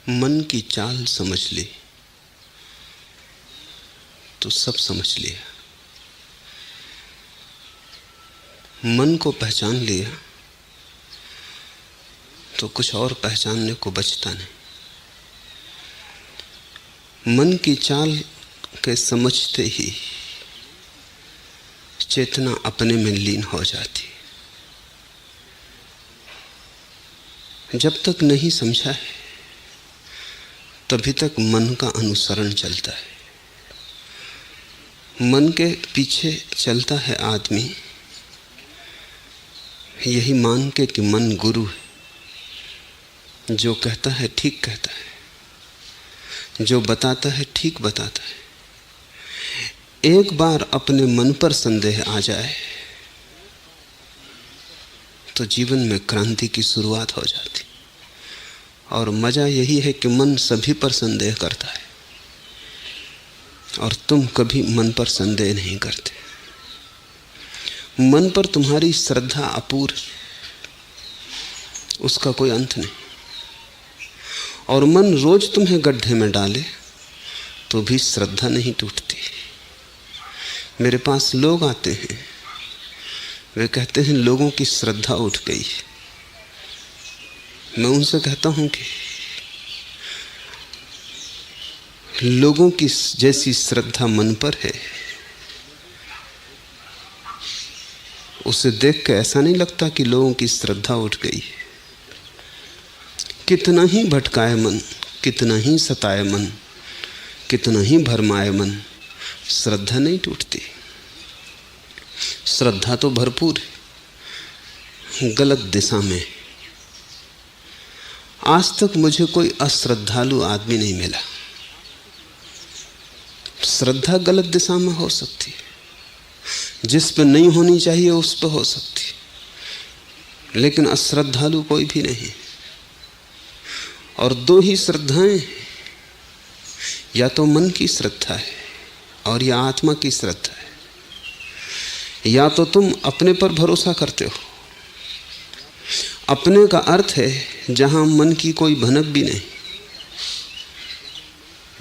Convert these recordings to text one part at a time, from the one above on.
मन की चाल समझ ली तो सब समझ लिया। मन को पहचान लिया तो कुछ और पहचानने को बचता नहीं। मन की चाल के समझते ही चेतना अपने में लीन हो जाती। जब तक नहीं समझा है तभी तक मन का अनुसरण चलता है। मन के पीछे चलता है आदमी, यही मान के कि मन गुरु है, जो कहता है ठीक कहता है, जो बताता है ठीक बताता है। एक बार अपने मन पर संदेह आ जाए तो जीवन में क्रांति की शुरुआत हो जाती। और मजा यही है कि मन सभी पर संदेह करता है और तुम कभी मन पर संदेह नहीं करते। मन पर तुम्हारी श्रद्धा अपूर्व, उसका कोई अंत नहीं। और मन रोज तुम्हें गड्ढे में डाले तो भी श्रद्धा नहीं टूटती। मेरे पास लोग आते हैं, वे कहते हैं लोगों की श्रद्धा उठ गई। मैं उनसे कहता हूं कि लोगों की जैसी श्रद्धा मन पर है, उसे देख के ऐसा नहीं लगता कि लोगों की श्रद्धा उठ गई। कितना ही भटकाए मन, कितना ही सताए मन, कितना ही भरमाए मन, श्रद्धा नहीं टूटती। श्रद्धा तो भरपूर है, गलत दिशा में। आज तक मुझे कोई अश्रद्धालु आदमी नहीं मिला। श्रद्धा गलत दिशा में हो सकती है, जिस पर नहीं होनी चाहिए उस पर हो सकती है, लेकिन अश्रद्धालु कोई भी नहीं। और दो ही श्रद्धाएं, या तो मन की श्रद्धा है और या आत्मा की श्रद्धा है। या तो तुम अपने पर भरोसा करते हो, अपने का अर्थ है जहां मन की कोई भनक भी नहीं,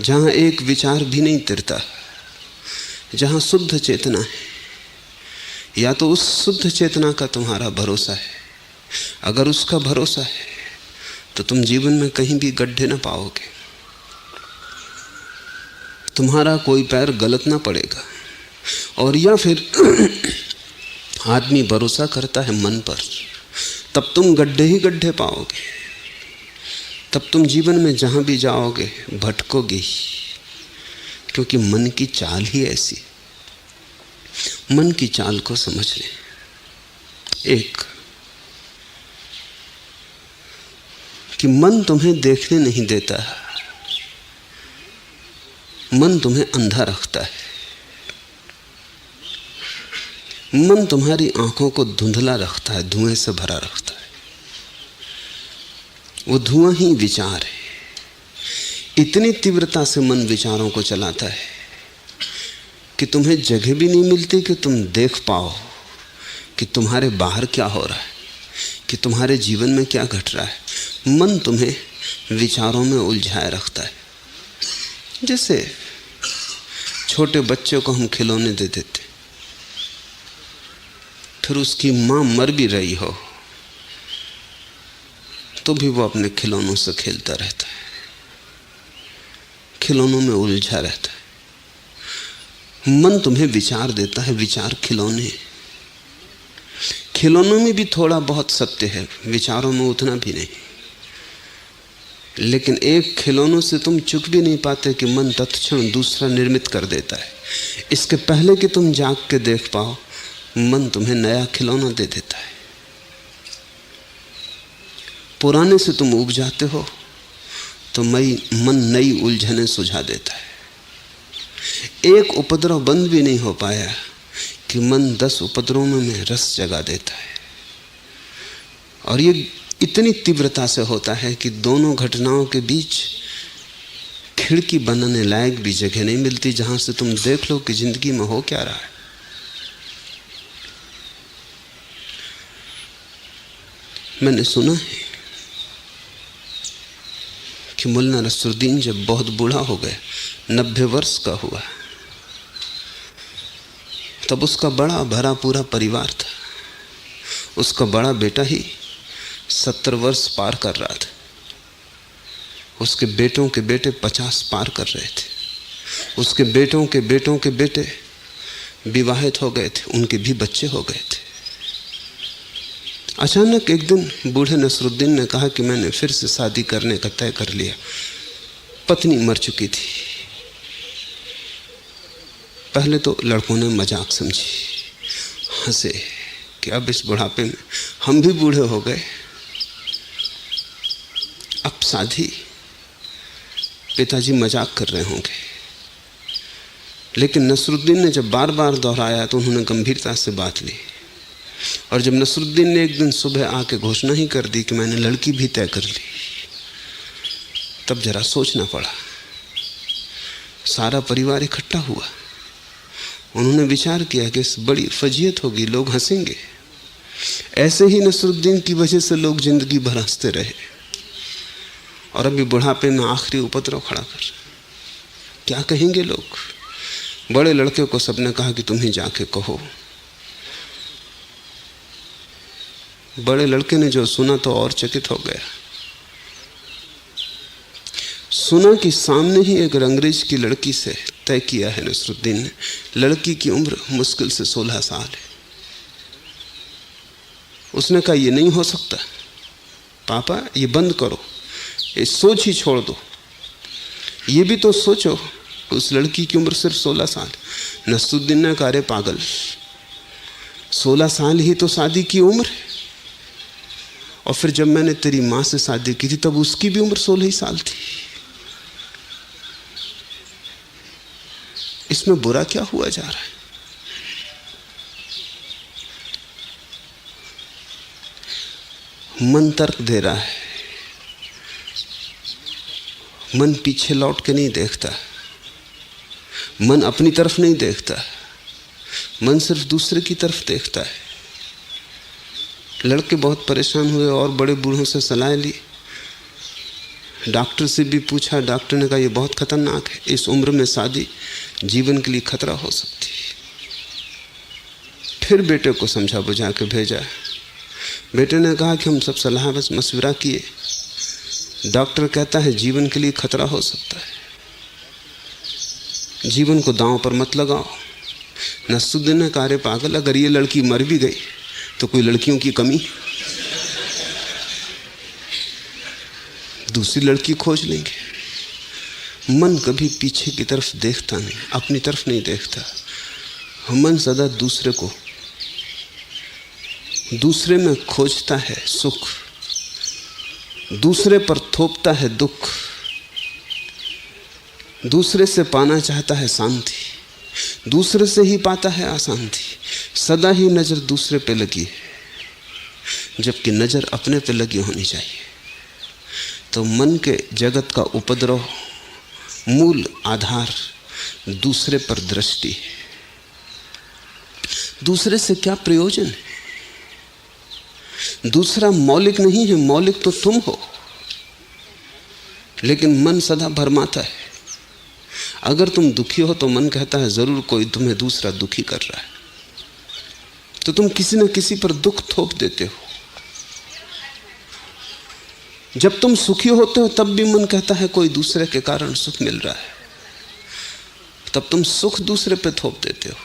जहां एक विचार भी नहीं तिरता, जहां शुद्ध चेतना है। या तो उस शुद्ध चेतना का तुम्हारा भरोसा है। अगर उसका भरोसा है तो तुम जीवन में कहीं भी गड्ढे ना पाओगे, तुम्हारा कोई पैर गलत ना पड़ेगा। और या फिर आदमी भरोसा करता है मन पर, तब तुम गड्ढे ही गड्ढे पाओगे। तब तुम जीवन में जहां भी जाओगे भटकोगे ही, क्योंकि मन की चाल ही ऐसी। मन की चाल को समझ लें। एक कि मन तुम्हें देखने नहीं देता, मन तुम्हें अंधा रखता है। मन तुम्हारी आंखों को धुंधला रखता है, धुएं से भरा रखता है। वो धुआं ही विचार है। इतनी तीव्रता से मन विचारों को चलाता है कि तुम्हें जगह भी नहीं मिलती कि तुम देख पाओ कि तुम्हारे बाहर क्या हो रहा है, कि तुम्हारे जीवन में क्या घट रहा है। मन तुम्हें विचारों में उलझाए रखता है। जैसे छोटे बच्चे को हम खिलौने दे देते, फिर उसकी मां मर भी रही हो तो भी वो अपने खिलौनों से खेलता रहता है, खिलौनों में उलझा रहता है। मन तुम्हें विचार देता है, विचार खिलौने। खिलौनों में भी थोड़ा बहुत सत्य है, विचारों में उतना भी नहीं। लेकिन एक खिलौनों से तुम चुक भी नहीं पाते कि मन तत्क्षण दूसरा निर्मित कर देता है। इसके पहले कि तुम जाग के देख पाओ, मन तुम्हें नया खिलौना दे देता है। पुराने से तुम उब जाते हो तो मन नई उलझने सुझा देता है। एक उपद्रव बंद भी नहीं हो पाया कि मन 10 उपद्रवों में रस जगा देता है। और ये इतनी तीव्रता से होता है कि दोनों घटनाओं के बीच खिड़की बनाने लायक भी जगह नहीं मिलती जहां से तुम देख लो कि जिंदगी में हो क्या रहा है। मैंने सुना है कि कि मुल्ला नसरुद्दीन जब बहुत बूढ़ा हो गया, 90 वर्ष का हुआ, तब उसका बड़ा भरा पूरा परिवार था। उसका बड़ा बेटा ही 70 वर्ष पार कर रहा था। उसके बेटों के बेटे 50 पार कर रहे थे। उसके बेटों के बेटों के बेटे विवाहित हो गए थे, उनके भी बच्चे हो गए थे। अचानक एक दिन बूढ़े नसरुद्दीन ने कहा कि मैंने फिर से शादी करने का तय कर लिया। पत्नी मर चुकी थी। पहले तो लड़कों ने मजाक समझी, हंसे कि अब इस बुढ़ापे में हम भी बूढ़े हो गए, अब शादी। पिताजी मजाक कर रहे होंगे। लेकिन नसरुद्दीन ने जब बार बार दोहराया तो उन्होंने गंभीरता से बात ली। और जब नसरुद्दीन ने एक दिन सुबह आके घोषणा ही कर दी कि मैंने लड़की भी तय कर ली, तब जरा सोचना पड़ा। सारा परिवार इकट्ठा हुआ। उन्होंने विचार किया कि इस बड़ी फजीयत होगी, लोग हंसेंगे। ऐसे ही नसरुद्दीन की वजह से लोग जिंदगी भर हंसते रहे, और अभी बुढ़ापे में आखिरी उपद्रव खड़ा कर, क्या कहेंगे लोग। बड़े लड़के को सबने कहा कि तुम ही जाके कहो। बड़े लड़के ने जो सुना तो और चकित हो गया। सुना कि सामने ही एक रंगरेज की लड़की से तय किया है नसरुद्दीन ने। लड़की की उम्र मुश्किल से 16 साल है। उसने कहा ये नहीं हो सकता पापा, ये बंद करो, ये सोच ही छोड़ दो। ये भी तो सोचो, उस लड़की की उम्र सिर्फ 16 साल। नसरुद्दीन ने कहा अरे पागल, 16 साल ही तो शादी की उम्र है। और फिर जब मैंने तेरी माँ से शादी की थी तब उसकी भी उम्र 16 ही साल थी। इसमें बुरा क्या हुआ जा रहा है। मन तर्क दे रहा है। मन पीछे लौट के नहीं देखता। मन अपनी तरफ नहीं देखता। मन सिर्फ दूसरे की तरफ देखता है। लड़के बहुत परेशान हुए और बड़े बूढ़ों से सलाह ली। डॉक्टर से भी पूछा। डॉक्टर ने कहा यह बहुत खतरनाक है, इस उम्र में शादी जीवन के लिए खतरा हो सकती है। फिर बेटे को समझा बुझा के भेजा। बेटे ने कहा कि हम सब सलाह बस मशवरा किए, डॉक्टर कहता है जीवन के लिए खतरा हो सकता है, जीवन को दांव पर मत लगाओ। नसरुद्दीन ने कहा पागल, अगर ये लड़की मर भी गई तो कोई लड़कियों की कमी, दूसरी लड़की खोज लेंगे। मन कभी पीछे की तरफ देखता नहीं, अपनी तरफ नहीं देखता। मन सदा दूसरे को, दूसरे में खोजता है सुख, दूसरे पर थोपता है दुख, दूसरे से पाना चाहता है शांति, दूसरे से ही पाता है अशांति। सदा ही नजर दूसरे पे लगी है, जबकि नजर अपने पे लगी होनी चाहिए। तो मन के जगत का उपद्रव मूल आधार दूसरे पर दृष्टि है। दूसरे से क्या प्रयोजन है? दूसरा मौलिक नहीं है, मौलिक तो तुम हो। लेकिन मन सदा भरमाता है। अगर तुम दुखी हो तो मन कहता है जरूर कोई तुम्हें दूसरा दुखी कर रहा है, तो तुम किसी न किसी पर दुख थोप देते हो। जब तुम सुखी होते हो तब भी मन कहता है कोई दूसरे के कारण सुख मिल रहा है, तब तुम सुख दूसरे पे थोप देते हो।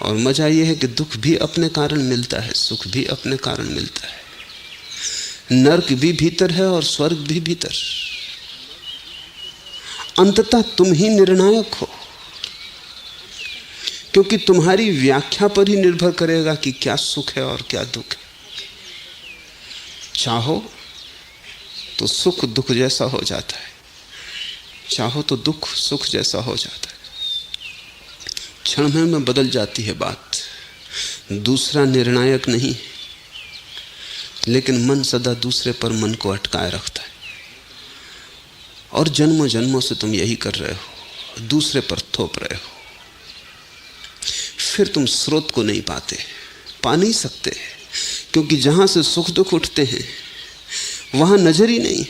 और मजा यह है कि दुख भी अपने कारण मिलता है, सुख भी अपने कारण मिलता है। नरक भी भीतर है और स्वर्ग भी भीतर। अंततः तुम ही निर्णायक हो, क्योंकि तुम्हारी व्याख्या पर ही निर्भर करेगा कि क्या सुख है और क्या दुख है। चाहो तो सुख दुख जैसा हो जाता है, चाहो तो दुख सुख जैसा हो जाता है। क्षण में बदल जाती है बात। दूसरा निर्णायक नहीं, लेकिन मन सदा दूसरे पर मन को अटकाए रखता है। और जन्मों जन्मों से तुम यही कर रहे हो, दूसरे पर थोप रहे हो। फिर तुम स्रोत को नहीं पाते, पा नहीं सकते, क्योंकि जहां से सुख दुख उठते हैं वहां नजर ही नहीं।